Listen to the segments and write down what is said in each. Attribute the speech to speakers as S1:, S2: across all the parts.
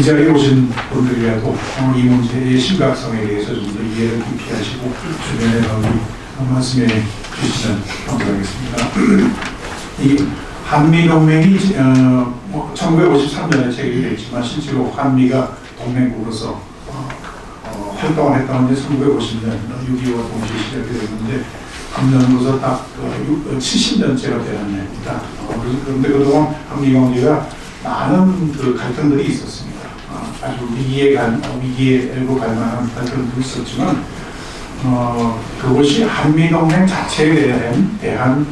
S1: 이 자리에 오신 분들이라도 이 문제의 심각성에 대해서 좀 더 이해를 깊이 하시고 주변에 말씀해 주시면 감사하겠습니다. 이 한미동맹이 1953년에 체결됐지만 실제로 한미가 동맹국으로서 활동을 했다는 게 1950년 6.25와 동시에 시작이 됐는데 금년으로서 딱 70년째가 되는 해입니다. 그런데 그동안 한미관계가 많은 갈등들이 있었습니다. 아주 위기에로 갈 만한 갈등들이 있었지만 그것이 한미동맹 자체에 대한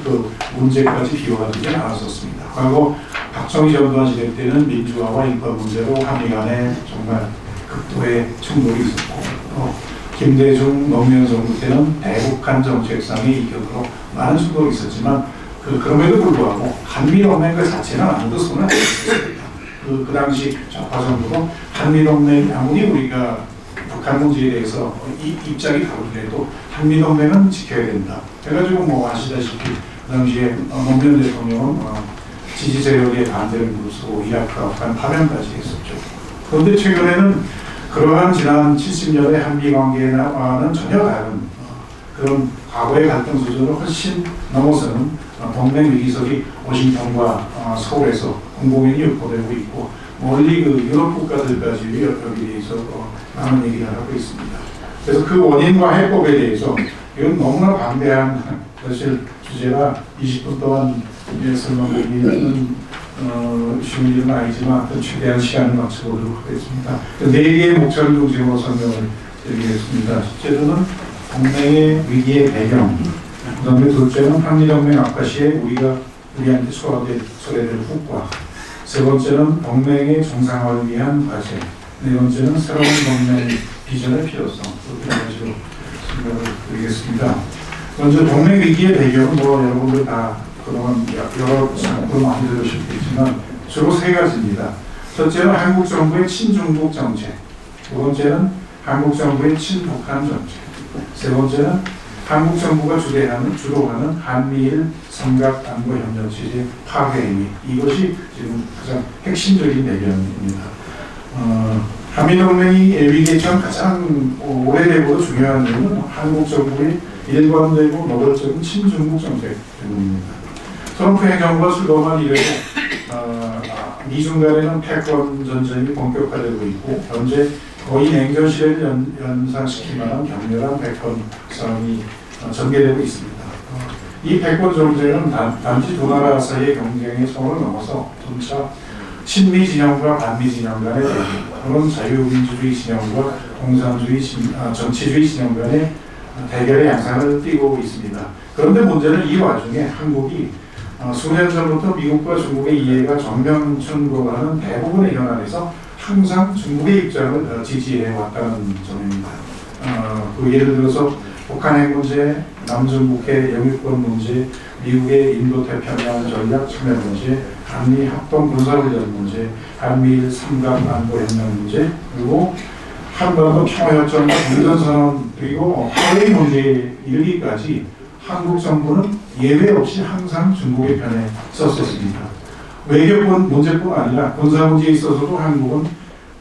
S1: 문제까지 비화가 되지 않았었습니다. 과거 박정희 전두환 시대 때는 민주화와 인권 문제로 한미 간에 정말 극도의 충돌이 있었고 김대중 노무현 정부 때는 대북한 정책상의 이격으로 많은 충돌이 있었지만 그럼에도 불구하고 한미동맹 그 자체는 아무도 손을 안 댔습니다. 그 당시 좌파 정부도 한미동맹 아무리 우리가 북한 문제에 대해서 입장이 다르더라도 한미동맹은 지켜야 된다. 그래가지고 아시다시피 그 당시에 노무현 대통령은 지지 세력의 반대를 무릅쓰고 이라크, 아프간 파병까지 했었죠. 그런데 최근에는 그러한 지난 70년의 한미 관계와는 전혀 다른 그런 과거의 갈등 수준을 훨씬 넘어서는 동맹 위기설이 워싱턴과 서울에서 공공연히 유포되고 있고 멀리 유럽 국가들까지 여기에 대해서 많은 얘기를 하고 있습니다. 그래서 그 원인과 해법에 대해서 이건 너무나 방대한 사실 주제라 20분 동안 설명드리는 쉬운 일은 아니지만 최대한 시간을 맞춰보도록 하겠습니다. 4개의 목차를 중심으로 설명을 드리겠습니다. 첫째로는 동맹의 위기의 배경, 그 다음에 둘째는 한미동맹 악화 시에 우리한테 초래될 후과, 세 번째는 동맹의 정상화를 위한 과제, 네 번째는 새로운 동맹 비전의 필요성, 그렇게 가지고 생각을 드리겠습니다. 먼저 동맹 위기의 배경은 여러분들 다 그동안 여러 상황으로 많이 들으셨겠지만 주로 3가지입니다. 첫째는 한국 정부의 친중국 정책, 두 번째는 한국 정부의 친북한 정책, 세 번째는 한국 정부가 주도하는 한미일 삼각안보협력 체제 파괴 행위, 이것이 지금 가장 핵심적인 배경입니다. 한미동맹이 위기에 가장 오래되고 중요한 이유는 한국 정부의 일관되고 노골적인 친중국 정책 때문입니다. 트럼프 행정부가 출범한 이래로 미중 간에는 패권 전쟁이 본격화되고 있고 현재 거의 냉전 시대를 연상시킬 만한 격렬한 패권 싸움이 전개되고 있습니다. 이 패권 전쟁은 단지 두 나라 사이의 경쟁의 선을 넘어서 점차 친미 진영과 반미 진영 간의 대립, 또는 자유민주주의 진영과 공산주의 정치주의 진영 간의 대결의 양상을 띠고 있습니다. 그런데 문제는 이 와중에 한국이 수년 전부터 미국과 중국의 이해가 정면 충돌하는 대부분의 현안에서 항상 중국의 입장을 지지해 왔다는 점입니다. 예를 들어서 북한 핵 문제, 남중국해 영유권 문제, 미국의 인도태평양 전략 참여 문제, 한미 합동 군사훈련 문제, 한미일 삼각안보협력 문제, 그리고 한반도 평화협정과 공전선언, 그리고 허위 문제에 이르기까지 한국 정부는 예외 없이 항상 중국의 편에 섰었습니다. 외교권 문제뿐 아니라 군사 문제에 있어서도 한국은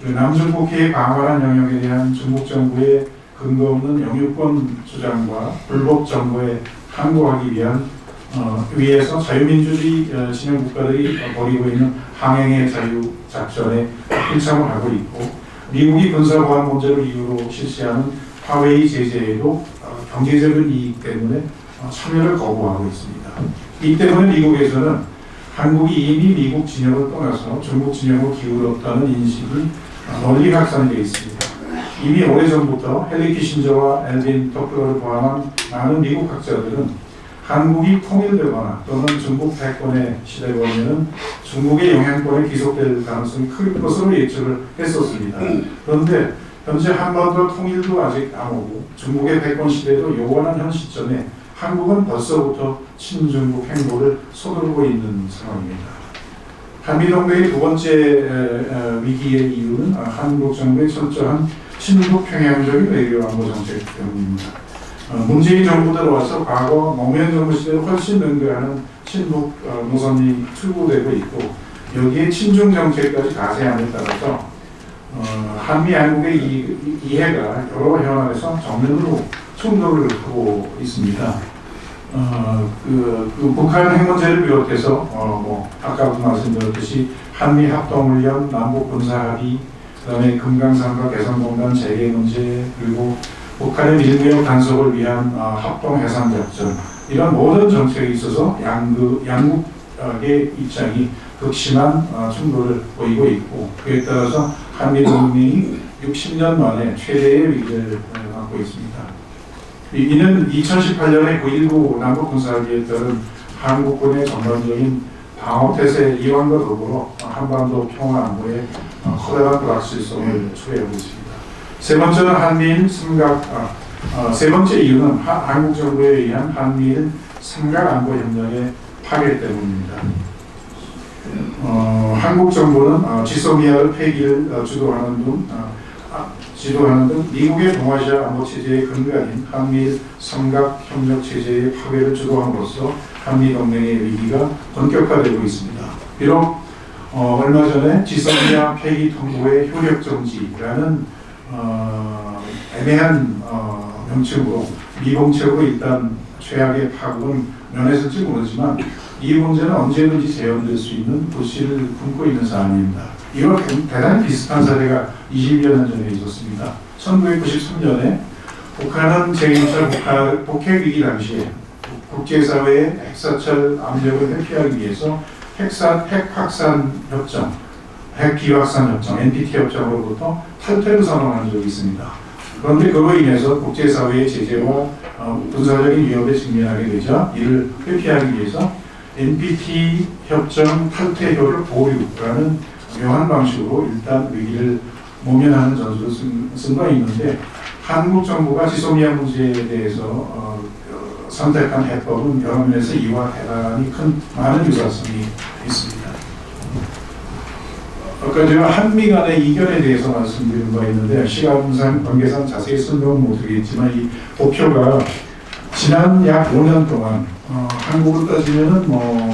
S1: 남중국해의 방관한 영역에 대한 중국 정부의 근거 없는 영유권 주장과 불법 정보에 항거하기 위해서 자유민주주의 진영 국가들이 벌이고 있는 항행의 자유 작전에 힘참을 하고 있고, 미국이 군사보안 문제를 이유로 실시하는 화웨이 제재에도 경제적인 이익 때문에 참여를 거부하고 있습니다. 이 때문에 미국에서는 한국이 이미 미국 진영을 떠나서 중국 진영으로 기울었다는 인식이 널리 확산되어 있습니다. 이미 오래전부터 헨리 키신저와 엘빈 토플러를 포함한 많은 미국 학자들은 한국이 통일되거나 또는 중국 패권의 시대가 오면은 중국의 영향권에 기속될 가능성이 클 것으로 예측을 했었습니다. 그런데 현재 한반도 통일도 아직 안 오고 중국의 패권 시대도 요원한 현 시점에 한국은 벌써부터 친중국 행보를 서두르고 있는 상황입니다. 한미동맹의 두 번째 위기의 이유는 한국 정부의 철저한 친북 평양적인 외교 안보 정책 때문입니다. 문재인 정부 들어와서 과거 노무현 정부 시대에 훨씬 능가하는 친북 노선이 추구되고 있고, 여기에 친중 정책까지 가세함에 따라서 한미 양국의 이해가 여러 현안에서 정면으로 충돌을 하고 있습니다. 북한 핵 문제를 비롯해서 아까도 말씀드렸듯이 한미 합동훈련, 남북 군사 합의, 그다음에 금강산과 개성공단 재개 문제, 그리고 북한의 밀무역 단속을 위한 합동 해상 작전, 이런 모든 정책에 있어서 양국의 입장이 극심한 충돌을 보이고 있고, 그에 따라서 한미 동맹이 60년 만에 최대의 위기를 맞고 있습니다. 이는 2018년에 9.19 남북 군사합의에 따른 한국군의 전반적인 방어태세 이완과 더불어 한반도 평화 안보에 커다란 불확실성을 초래하고 있습니다. 세 번째 이유는 한국 정부에 의한 한미일 삼각안보협력의 파괴 때문입니다. 한국 정부는 지소미아의 폐기를 주도하는 등 미국의 동아시아 안보 체제의 근간인 한미일 삼각협력 체제의 파괴를 주도함으로써 한미 동맹의 위기가 본격화되고 있습니다. 비록 얼마 전에 지소미아 폐기 통보의 효력 정지라는 애매한 명칭으로 미봉책으로 일단 최악의 파국은 면했을지 모르지만 이 문제는 언제든지 재현될 수 있는 불씨를 품고 있는 사안입니다. 이와 대단히 비슷한 사례가 20여 년 전에 있었습니다. 1993년에 북한은 제1차 북핵 위기 당시에 국제사회의 핵사찰 압력을 회피하기 위해서 핵 확산 협정, 핵 비확산 협정, NPT 협정으로부터 탈퇴를 선언한 적이 있습니다. 그런데 그로 인해서 국제사회의 제재와 군사적인 위협에 직면하게 되자 이를 회피하기 위해서 NPT 협정 탈퇴 효력 보류라는 묘한 방식으로 일단 위기를 모면하는 전술을 쓴 바 있는데, 한국 정부가 지소미아 문제에 대해서 선택한 해법은 여러 면에서 이와 대단히 많은 유사성이 있습니다. 아까 제가 한미 간의 이견에 대해서 말씀드린 바 있는데, 시간상 관계상 자세히 설명은 못드리겠지만 이 도표가 지난 약 5년 동안 한국을 따지면은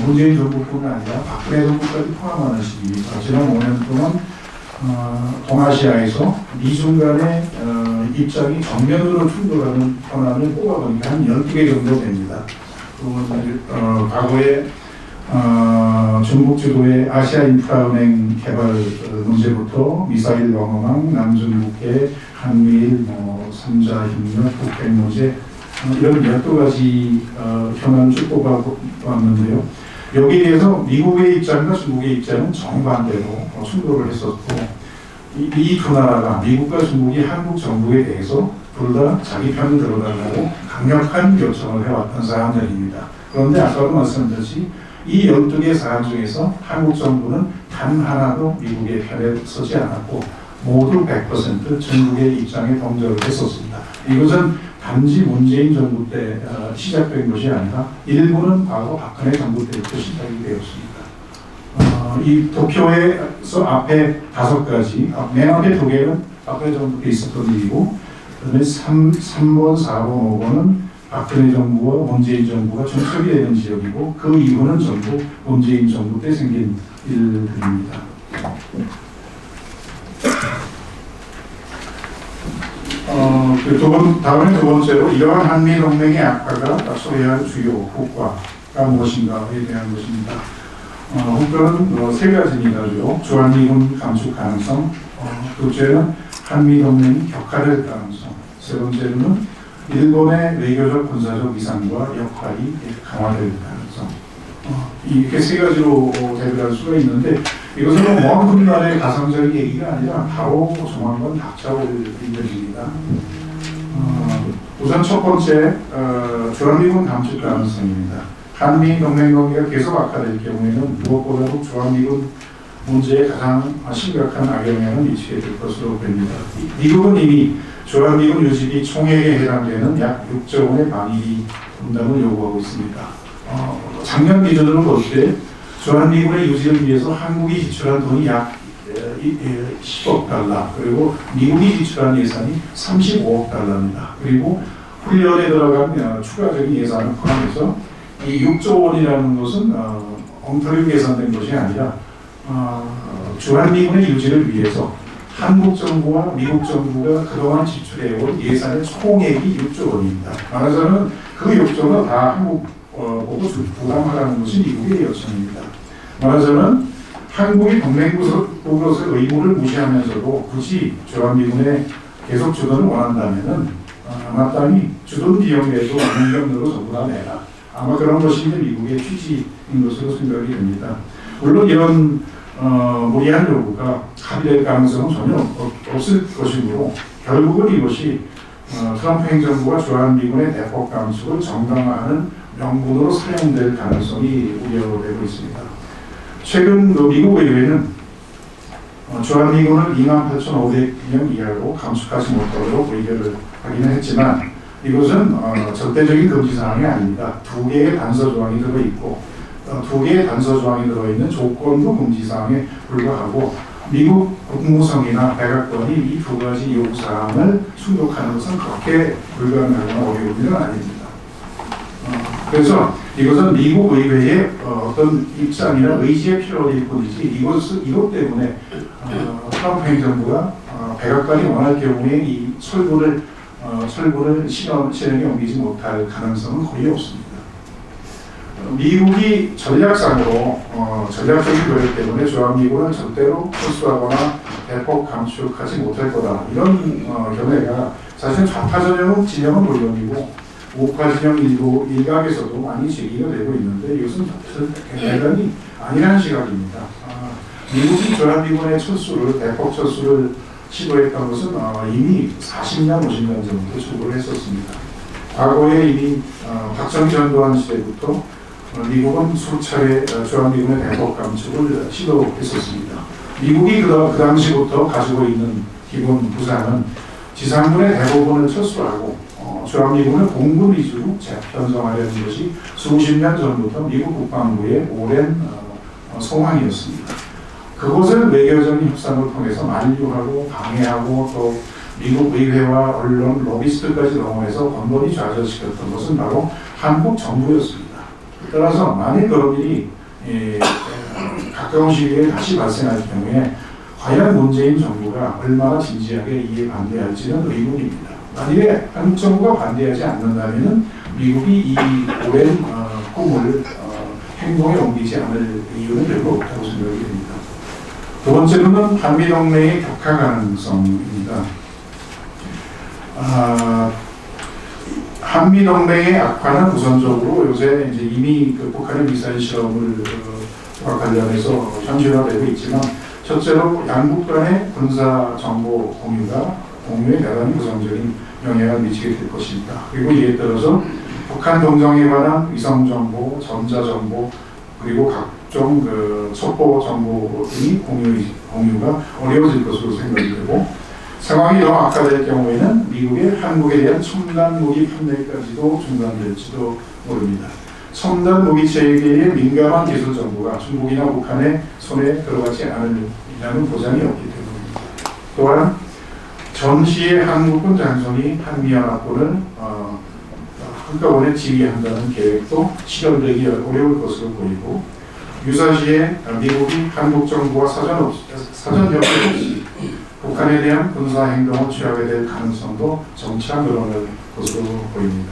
S1: 문재인 정부뿐만 아니라 박근혜 정부까지 포함하는 시기입니다. 지난 5년 동안 동아시아에서 미중 간의 입장이 정면으로 충돌하는 현안을 뽑아보니까 한 12개 정도 됩니다. 과거에 중국 주도의 아시아 인프라은행 개발 문제부터 미사일 방어망, 남중국해, 한미일, 3자 협력, 북핵 문제, 이런 12가지 현안을 쭉 뽑아왔는데요. 여기에 대해서 미국의 입장과 중국의 입장은 정반대로 충돌을 했었고, 이 두 나라가, 미국과 중국이 한국 정부에 대해서 둘 다 자기 편을 들어달라고 강력한 요청을 해왔던 사안들입니다. 그런데 아까도 말씀드렸듯이 이 12개 사안 중에서 한국 정부는 단 하나도 미국의 편에 서지 않았고 모두 100% 중국의 입장에 동조를 했었습니다. 이것은 단지 문재인 정부 때 시작된 것이 아니라 일부는 과거 박근혜 정부 때부터 시작이 되었습니다. 이 도표에서 앞에 5가지, 맨 앞에 2개는 박근혜 정부 때 있었던 일이고, 그다음에 3번, 4번, 5번은 박근혜 정부와 문재인 정부가 중첩이 되는 지역이고, 그 이후는 전부 문재인 정부 때 생긴 일들입니다. 다음에 두 번째로 이러한 한미 동맹의 악화가 초래한 주요 효과가 무엇인가에 대한 것입니다. 효과는 3가지입니다. 주한미군 감축 가능성, 둘째는 한미 동맹이 격화될 가능성, 세 번째로는 일본의 외교적 군사적 위상과 역할이 강화될 가능성. 이렇게 3가지로 대별할 수가 있는데, 이것은 먼 훗날의 가상적인 얘기가 아니라 바로 조만간 닥쳐올 일들입니다. 우선 첫 번째, 주한미군 감축 가능성입니다. 한미 동맹 관계가 계속 악화될 경우에는 무엇보다도 주한미군 문제에 가장 심각한 악영향을 미치게 될 것으로 보입니다. 미국은 이미 주한미군 유지비 총액에 해당되는 약 6조 원의 방위비 분담을 요구하고 있습니다. 작년 기준으로 볼 때 주한미군의 유지를 위해서 한국이 지출한 돈이 약 10억 달러, 그리고 미국이 지출한 예산이 35억 달러입니다. 그리고 훈련에 들어간 추가적인 예산을 포함해서 이 6조 원이라는 것은 엉터리 계산된 것이 아니라 주한미군의 유지를 위해서 한국 정부와 미국 정부가 그동안 지출해온 예산의 총액이 6조 원입니다. 말하자면 그 6조는 다 한국 보고 부담하라는 것이 미국의 요청입니다. 말하자면 한국이 동맹국으로서의 의무를 무시하면서도 굳이 주한미군에 계속 주둔을 원한다면은 마땅히 주둔 비용 외에도 민간으로 전부 다 내라. 아마 그런 것이 이제 미국의 취지인 것으로 생각이 됩니다. 물론 이런 무리한 요구가 합의될 가능성은 전혀 없을 것이므로 결국은 이것이 트럼프 행정부가 주한미군의 대폭 감축을 정당화하는 명분으로 사용될 가능성이 우려되고 있습니다. 최근 미국 의회는 주한미군을 28,500명 이하로 감축하지 못하도록 의결을 하기는 했지만 이것은 절대적인 금지사항이 아닙니다. 2개의 단서조항이 들어있고 2개의 단서조항이 들어있는 조건도 금지사항에 불과하고 미국 국무성이나 백악관이 이 2가지 요구사항을 충족하는 것은 그렇게 불가능하거나 어려운 일은 아닙니다. 그래서 이것은 미국 의회의 어떤 입장이나 의지의 필요일 뿐이지 이것 때문에 트럼프 행정부가 백악관이 원할 경우에 이 철구를 실행에 옮기지 못할 가능성은 거의 없습니다. 미국이 전략상으로 전략적인 고려 때문에 주한미군을 절대로 철수하거나 대폭 감축하지 못할 거다. 이런 견해가 사실 좌파 진영은 물론이고 우파 진영 일각에서도 많이 제기가 되고 있는데 이것은 대단히 아니라는 시각입니다. 미국이 주한미군의 대폭 철수를 시도했던 것은 이미 40년, 50년 전부터 추구를 했었습니다. 과거에 이미 박정희 전두환 시대부터 미국은 수차례 주한미군의 대폭 감축을 시도했었습니다. 미국이 그 당시부터 가지고 있는 기본 구상은 지상군의 대부분을 철수하고 주한미군을 공군 위주로 재편성하려는 것이 수십 년 전부터 미국 국방부의 오랜 소망이었습니다. 그것을 외교적인 협상을 통해서 만류하고 방해하고 또 미국 의회와 언론, 로비스트까지 동원해서 번번이 좌절시켰던 것은 바로 한국 정부였습니다. 따라서 만약 그런 일이 가까운 시기에 다시 발생할 경우에 과연 문재인 정부가 얼마나 진지하게 이에 반대할지는 의문입니다. 만약에 한국 정부가 반대하지 않는다면 미국이 이 오랜 꿈을 행동에 옮기지 않을 이유는 별로 없다고 생각이 됩니다. 두 번째로는 한미동맹의 격화 가능성입니다. 한미동맹의 악화는 우선적으로 요새 이제 이미 북한의 미사일 실험을 관련해서 현실화되고 있지만 첫째로 양국 간의 군사 정보 공유에 대단히 부정적인 영향을 미치게 될 것입니다. 그리고 이에 따라서 북한 동정에 관한 위성 정보, 전자 정보 그리고 각종 첩보 정보 등이 공유가 어려워질 것으로 생각이 되고 상황이 더 악화될 경우에는 미국의 한국에 대한 첨단 무기 판매까지도 중단될지도 모릅니다. 첨단 무기 체계의 민감한 기술 정보가 중국이나 북한의 손에 들어가지 않으려는 보장이 없기 때문입니다. 또한 전시의 한국군 장성이 한미연합군을 한꺼번에 지휘한다는 계획도 실현되기 어려울 것으로 보이고 유사시에 미국이 한국 정부와 사전 협의 없이 북한에 대한 군사 행동을 취하게 될 가능성도 점차 늘어날 것으로 보입니다.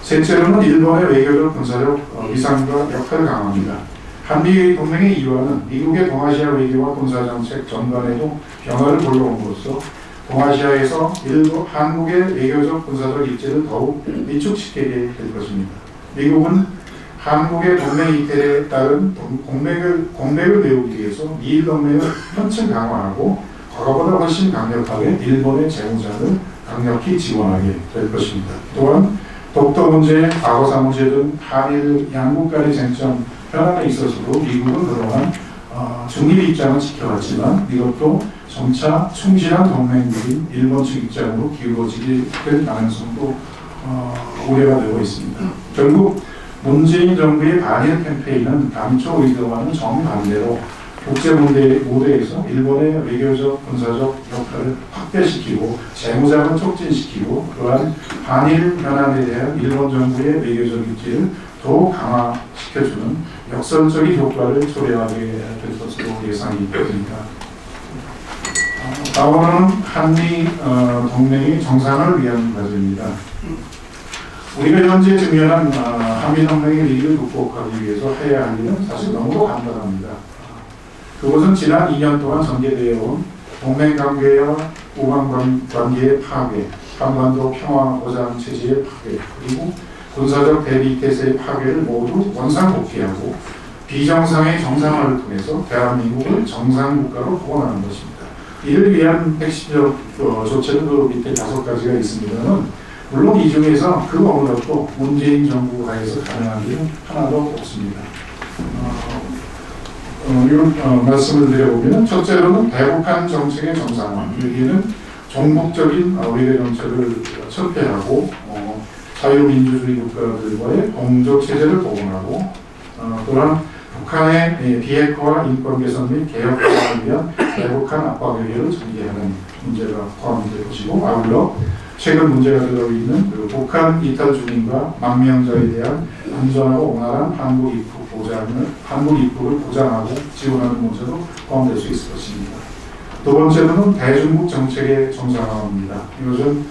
S1: 셋째로는 일본의 외교적 군사력 위상과 역할을 강화합니다. 한미 동맹의 이완은 미국의 동아시아 외교와 군사정책 전반에도 변화를 불러옴으로써 동아시아에서 한국의 외교적 군사적 입지를 더욱 위축시키게 될 것입니다. 미국은 한국의 동맹 이탈에 따른 공백을 메우기 위해서 미일 동맹을 한층 강화하고 과거보다 훨씬 강력하게 일본의 재무장을 강력히 지원하게 될 것입니다. 또한 독도 문제, 과거사 문제 등 한일 양국 간의 쟁점 현안에 있어서도 미국은 그동안 중립 입장을 지켜왔지만 이것도 점차 충실한 동맹국인 일본 측 입장으로 기울어지게 될 가능성도 우려가 되고 있습니다. 결국 문재인 정부의 반일 캠페인은 당초 의도와는 정반대로 국제 무대에서 일본의 외교적, 군사적 역할을 확대시키고 재무장을 촉진시키고 또한 한일 현안에 대한 일본 정부의 외교적 입지를 더욱 강화시켜주는 역설적인 효과를 초래하게 될 것으로 예상이 됩니다. 다음은 한미 동맹의 정상을 위한 과제입니다. 우리가 현재 직면한 한미 동맹의 위기를 극복하기 위해서 해야 할 일은 사실 너무도 간단합니다. 그것은 지난 2년 동안 전개되어 온 동맹관계와 우방관계의 파괴, 한반도 평화보장체제의 파괴, 그리고 군사적 대비태세의 파괴를 모두 원상복귀하고 비정상의 정상화를 통해서 대한민국을 정상국가로 복원하는 것입니다. 이를 위한 핵심적 조치는 그 밑에 5가지가 있습니다만, 물론 이 중에서 그 어느 것도 문재인 정부 하에서 가능한 일은 하나도 없습니다. 이런 말씀을 드려보면, 첫째로는 대북한 정책의 정상화, 여기에는 종북적인 외교 정책을 철폐하고 자유민주주의 국가들과의 공조 체제를 복원하고, 또한 북한의 비핵화 인권 개선 및 개혁화를 위한 대북한 압박 외교를 전개하는 문제가 포함될 것이고, 아울러 최근 문제가 되고 있는 그 북한 이탈 주민과 망명자에 대한 안전하고 원활한 한국 입국을 보장하고 지원하는 문제도 포함될 수 있을 것입니다. 두 번째로는 대중국 정책의 정상화입니다. 이것은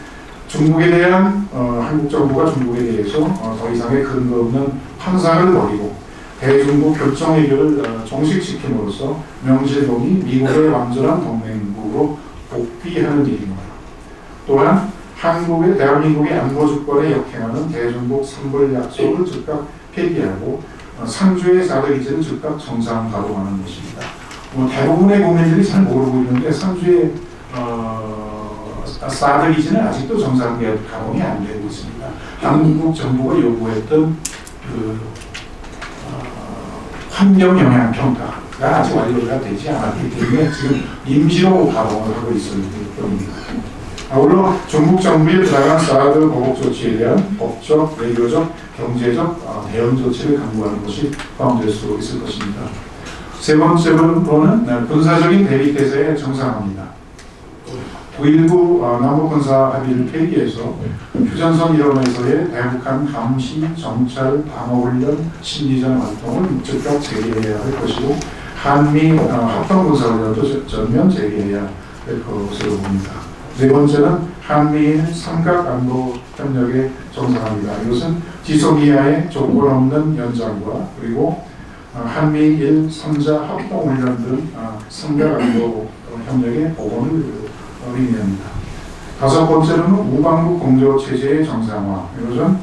S1: 중국에 대한 한국 정부가 중국에 대해서 더 이상의 근거 없는 환상을 버리고 대중국 결정 해결을 종식시킴으로써 명실공히 미국의 완전한 동맹국으로 복귀하는 일입니다. 또한 대한민국의 안보 주권에 역행하는 대중국 선불 약속을 즉각 폐기하고 상주의 사드기지를 즉각 정상 가동하는 것입니다. 대부분의 국민들이 잘 모르고 있는데 상주의 사드기지는 아직도 정상 가동이 안 되고 있습니다. 한국 정부가 요구했던 환경 영향 평가가 아직 완료가 되지 않았기 때문에 지금 임시로 가동을 하고 있을 뿐입니다. 아울러 중국 정부의 부당한 사드 보복 조치에 대한 법적, 외교적, 경제적 대응 조치를 강구하는 것이 포함될 수 있을 것입니다. 세 번째로는 군사적인 대비태세의 정상화입니다. 9.19 남북군사 합의를 폐기해서 휴전선 일원에서의 대북한 감시, 정찰, 방어훈련, 심리전 활동을 즉각 재개해야 할 것이고, 한미 합동군사훈련도 전면 재개해야 할 것으로 봅니다. 네 번째는 한미일 삼각안보 협력의 정상화입니다. 이것은 지속 이하의 조건 없는 연장과 그리고 한미일 3자 합동훈련 등 삼각안보 협력의 복원을 의미합니다. 다섯 번째로는 우방국 공조체제의 정상화. 이것은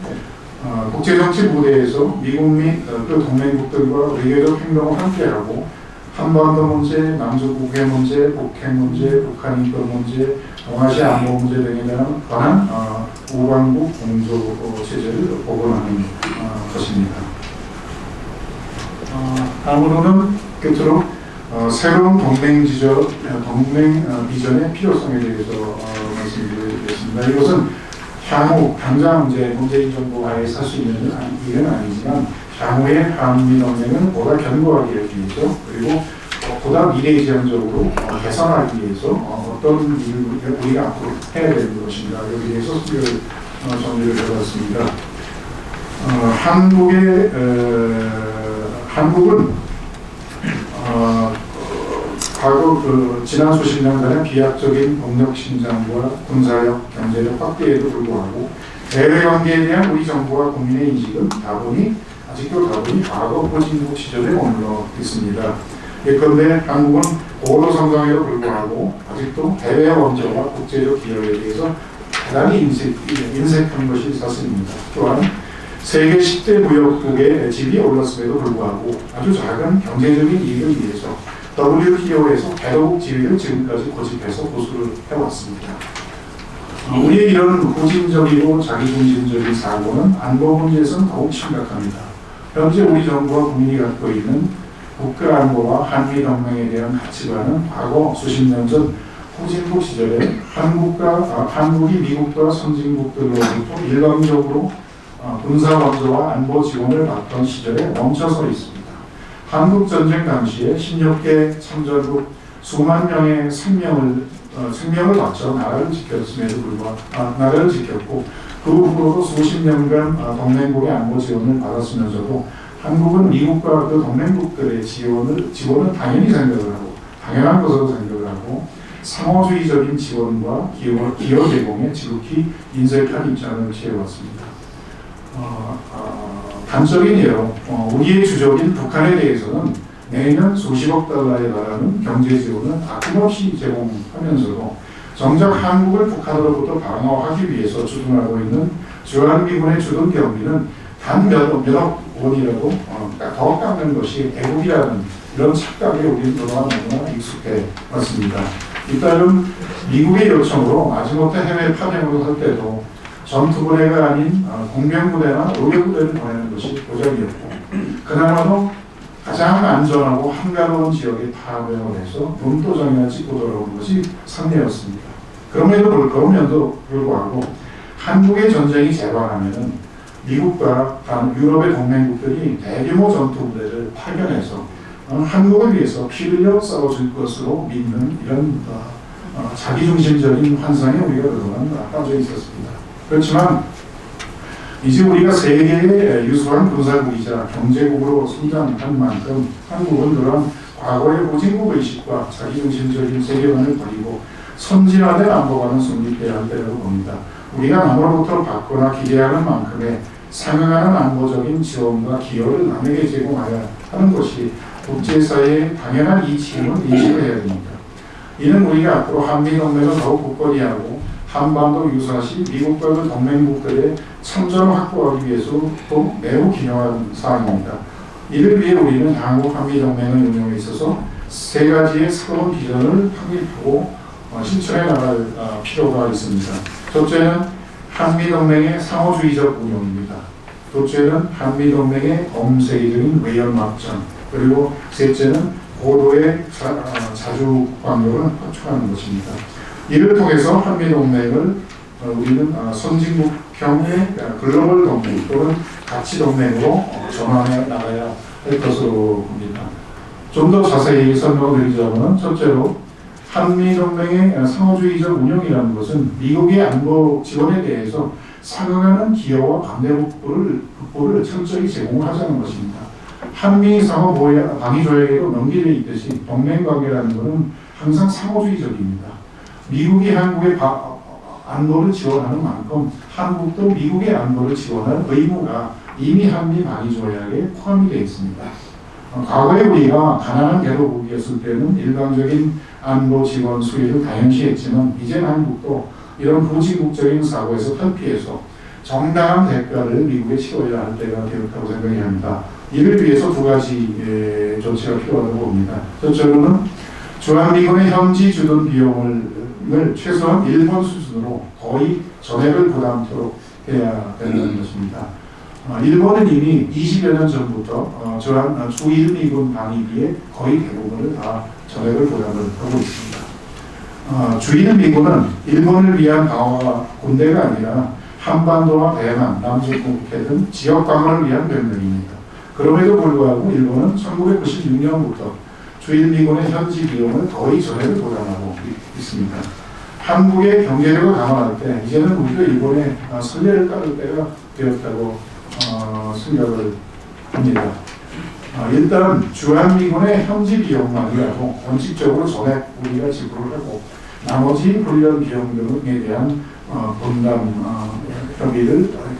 S1: 국제정치 무대에서 미국 및 그 동맹국들과 외교적 행동을 함께하고 한반도 문제, 남조국해 문제, 북핵 문제, 북한 인권 문제, 동아시아 안보 문제 등에 관한 우방국 공조 체제를 복원하는 것입니다. 다음으로는 끝으로 새로운 동맹 비전의 필요성에 대해서 말씀드리겠습니다. 이것은 향후 당장 문재인 정부 하에 살 수 있는 일은 아니지만 향후의 한미 동맹은 보다 견고하게 하기 위해서 그리고 보다 미래지향적으로 개선하기 위해서 어떤 일을 우리가 앞으로 해야 되는 것인가 여기에 대해서 정리를 해봤습니다. 한국은 과거 지난 수십 년간의 비약적인 국력 신장과 군사력, 경제력 확대에도 불구하고 대외 관계에 대한 우리 정부와 국민의 인식은 아직도 다분히 과거 후진국 시절에 머물러 있습니다. 예컨대 한국은 고도 성장에도 불구하고 아직도 해외 원조와 국제적 기여에 대해서 대단히 인색한 것이 사실입니다. 또한 세계 10대 무역국의 집이 올랐음에도 불구하고 아주 작은 경제적인 이익을 위해서 WTO에서 개도국 지위를 지금까지 고집해서 고수를 해왔습니다. 우리의 이런 후진적이고 자기중심적인 사고는 안보 문제에서는 더욱 심각합니다. 현재 우리 정부와 국민이 갖고 있는 국가 안보와 한미 동맹에 대한 가치관은 과거 수십 년 전 후진국 시절에 한국이 미국과 선진국들로부터 일방적으로 군사 원조와 안보 지원을 받던 시절에 멈춰서 있습니다. 한국 전쟁 당시에 16개 참전국 수만 명의 생명을 바쳐 나라를 지켰고 그 후로도 수십 년간 동맹국의 안보 지원을 받았으면서도 한국은 미국과 그 동맹국들의 지원을 당연히 생각을 하고 당연한 것으로 생각을 하고 상호주의적인 지원과 기여 제공에 지극히 인색한 입장을 취해왔습니다. 단적인 예로 우리의 주적인 북한에 대해서는 매년 수십억 달러에 달하는 경제 지원을 아낌없이 제공하면서도 정작 한국을 북한으로부터 방어하기 위해서 주둔하고 있는 주한미군의 주둔 경비는 단 몇억 원이라도 더 깎는 것이 애국이라는 이런 착각에 우리는 그동안 너무나 익숙해 왔습니다. 이따른 미국의 요청으로 마지못해 해외 파병을 할 때도 전투부대가 아닌 공병부대나 의료부대를 보내는 것이 고작이었고, 그나마도 가장 안전하고 한가로운 지역에 파병을 해서 눈도장이나 찍고 돌아오는 것이 상례였습니다. 그럼에도 불구하고 한국의 전쟁이 재발하면은 미국과 유럽의 동맹국들이 대규모 전투부대를 파견해서 한국을 위해서 피 흘려 싸워줄 것으로 믿는 이런 자기중심적인 환상에 우리가 그동안 빠져 있었습니다. 그렇지만 이제 우리가 세계의 유수한 군사국이자 경제국으로 성장한 만큼 한국은 그런 과거의 후진국의식과 자기중심적인 세계관을 버리고 선진화된 안보관을 성립해야 할 때라고 봅니다. 우리가 남으로부터 받거나 기대하는 만큼의 상응하는 안보적인 지원과 기여를 남에게 제공하여 하는 것이 국제사회의 당연한 이치임을 인식을 해야 됩니다. 이는 우리가 앞으로 한미동맹을 더욱 굳건히 하고 한반도 유사시 미국과 그 동맹국들의 참전을 확보하기 위해서도 매우 기묘한 사항입니다. 이를 위해 우리는 한국 한미동맹의 운영에 있어서 세 가지의 새로운 비전을 확립하고 실천해 나갈 필요가 있습니다. 첫째는 한미동맹의 상호주의적 운영입니다. 둘째는 한미동맹의 범세계적인 외연 확장, 그리고 셋째는 고도의 자주 관계를 확충하는 것입니다. 이를 통해서 한미동맹을 우리는 선진국형의 글로벌 동맹 또는 가치 동맹으로 전환해 나가야 할 것으로 봅니다. 좀 더 자세히 설명을 드리자면, 첫째로 한미동맹의 상호주의적 운영이라는 것은 미국의 안보 지원에 대해서 상응하는 기여와 반대 국보를 철저히 제공하자는 것입니다. 한미 상호 방위 조약에도 명기되어 있듯이 동맹관계라는 것은 항상 상호주의적입니다. 미국이 한국의 안보를 지원하는 만큼 한국도 미국의 안보를 지원할 의무가 이미 한미 방위 조약에 포함이 되어 있습니다. 과거에 우리가 가난한 개도국이었을 때는 일방적인 안보 지원 수혜를 당연시했지만, 이제 한국도 이런 후진국적인 사고에서 탈피해서 정당한 대가를 미국에 치러야 할 때가 되었다고 생각이 합니다. 이를 위해서 두 가지 조치가 필요하다고 봅니다. 첫째로는 주한미군의 현지 주둔 비용을 최소한 일본 수준으로 거의 전액을 부담토록 해야 된다는 것입니다. 일본은 이미 20여 년 전부터 주일미군 방위비의 거의 대부분을 다 전액을 부담을 하고 있습니다. 주일미군은 일본을 위한 방어가 군대가 아니라 한반도와 대만, 남중국해 등 지역 방어를 위한 병력입니다. 그럼에도 불구하고 일본은 1996년부터 주일미군의 현지 비용을 거의 전액을 부담하고 있습니다. 한국의 경제력을 강화할 때 이제는 우리도 일본의 선례를 따를 때가 되었다고 생각을 합니다. 일단 주한미군의 현지 비용만이라도 원칙적으로 전액 우리가 지불을 하고 나머지 훈련 비용 등에 대한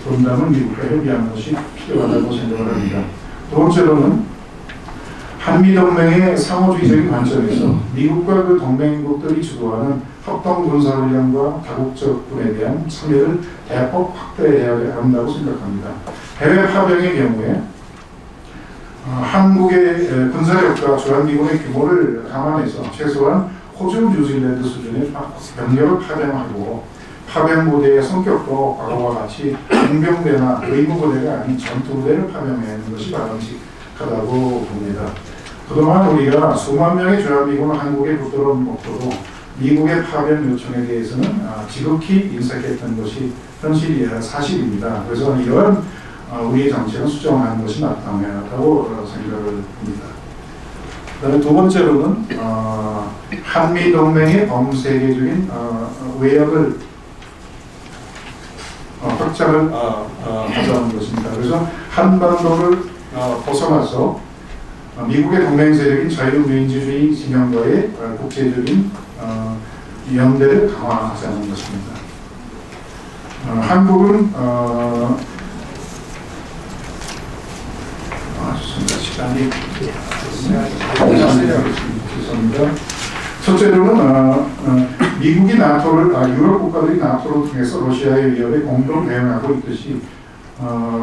S1: 분담을 미국과 협의하는 것이 필요하다고 생각을 합니다. 두 번째로는 한미동맹의 상호주의적인 관점에서 미국과 그 동맹국들이 주도하는 합동군사훈련과 다국적군에 대한 참여를 대폭 확대해야 한다고 생각합니다. 해외 파병의 경우에 한국의 군사력과 주한미군의 규모를 감안해서 최소한 호주, 뉴질랜드 수준의 병력을 파병하고 파병부대의 성격도 과거와 같이 공병대나 의무부대가 아닌 전투부대를 파병하는 것이 바람직하다고 봅니다. 그동안 우리가 수만 명의 주한미군을 한국에 붙들어 놓고도 미국의 파병 요청에 대해서는 지극히 인색했던 것이 사실입니다. 그래서 이러한 우리의 정책은 수정하는 것이 마땅하다고 생각을 합니다. 그다음에 두 번째로는 한미동맹의 범세계적인 외역을 확장을 하자는 것입니다. 그래서 한반도를 벗어나서 미국의 동맹 세력인 자유민주주의 진영과의 국제적인 연대를 강화하자는 것입니다. 한국은 좋습니다. 시간이 죄송합니다. 첫째로는 미국이 나토를 유럽 국가들이 나토를 통해서 러시아의 위협에 공동 대응하고 있듯이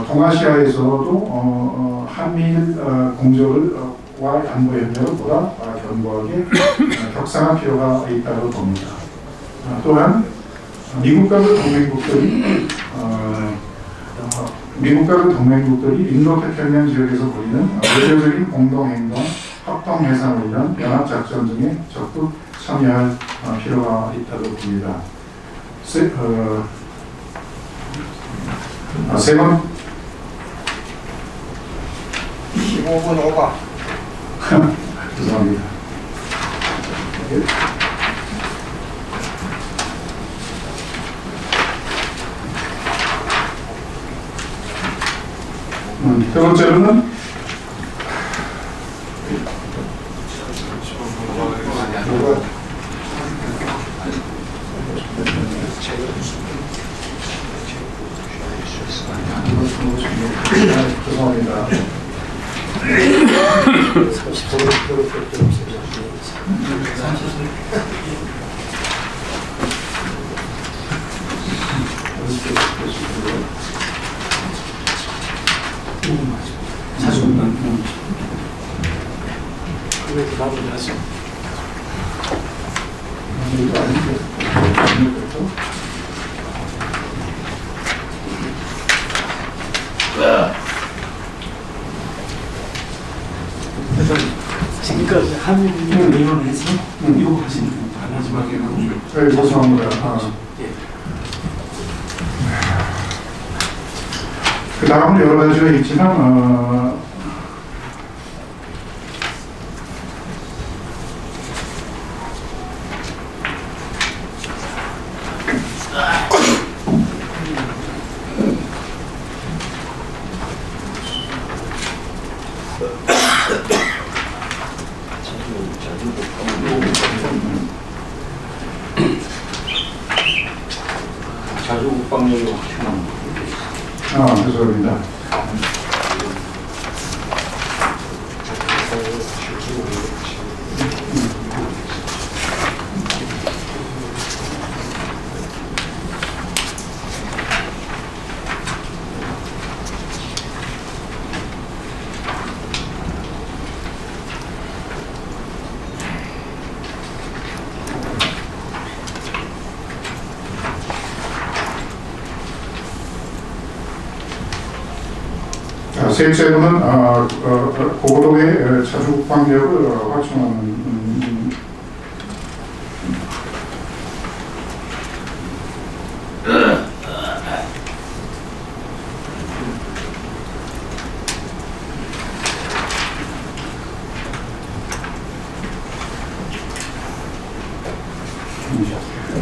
S1: 동아시아에서도 한미일 공조와 안보 협력을 보다 견고하게 격상할 필요가 있다고 봅니다. 또한 미국과 그 동맹국들이 인도태평양 지역에서 보이는 외교적인 공동행동, 합동해상을 위한 연합작전 등에 적극 참여할 필요가 있다고 봅니다. 세 번
S2: 15분 오바.
S1: 죄송합니다. 세 번째로는 죄송합니다.
S3: 지금까지 한민을 의원해서 이거 하시는 겁니다. 마지막에
S1: 네, 죄송합니다. 그 다음은 여러 가지가 있지만
S2: 자주국방력이 확충합니다.
S1: 죄송합니다. 셋째로는 고도의 자주국방력을 확충하는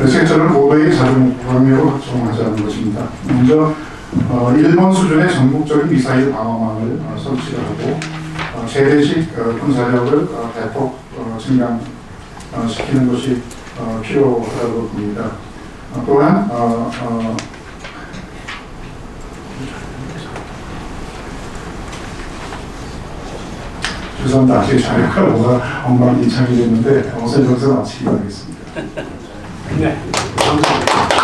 S1: 셋째는 고도의 자주국방력을 확충하자는 것입니다. 먼저 일본 수준의 전국적인 미사일 방어망을 설치를 하고 최대식 군사력을 대폭 증강시키는 것이 필요하다고 봅니다. 또한 죄송합니다. 제 자료가 뭐가 엉망진창이 됐는데 어서 여기서 마치기 바라겠습니다.
S3: 네, 감사합니다.